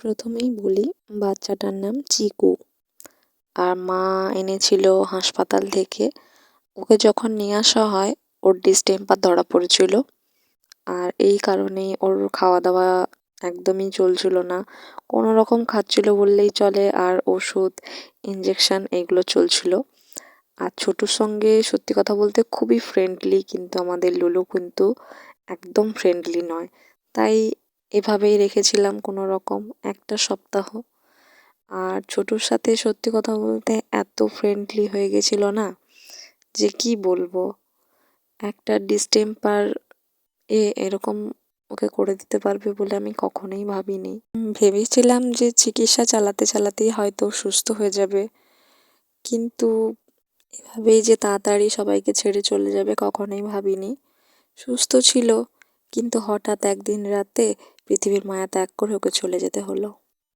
প্রথমেই বলি, বাচ্চাটার নাম চিকু। আর মা এনেছিল হাসপাতাল থেকে। ওকে যখন নিয়ে আসা হয় ওর ডিসটেম্পার ধরা পড়েছিল। আর এই কারণেই ওর খাওয়া দাওয়া একদমই চলছিল না, কোনো রকম খাচ্ছিল বললেই চলে। আর ওষুধ, ইঞ্জেকশন এগুলো চলছিল। আর ছোটুর সঙ্গে সত্যি কথা বলতে খুবই ফ্রেন্ডলি, কিন্তু আমাদের লুলু কিন্তু একদম ফ্রেন্ডলি নয়। তাই এভাবেই রেখেছিলাম কোনো রকম একটা সপ্তাহ। আর ছোটুর সাথে সত্যি কথা বলতে এত ফ্রেন্ডলি হয়ে গেছিল না, যে কি বলবো। একটা ডিস্টেম্পার এরকম ওকে করে দিতে পারবে বলে আমি কখনোই ভাবিনি। ভেবেছিলাম যে চিকিৎসা চালাতে চালাতেই হয়তো সুস্থ হয়ে যাবে, কিন্তু এভাবেই যে তাড়াতাড়ি সবাইকে ছেড়ে চলে যাবে কখনোই ভাবিনি। সুস্থ ছিল, কিন্তু হঠাৎ একদিন রাতে পৃথিবীর মায়া ত্যাগ করে ওকে চলে যেতে হলো।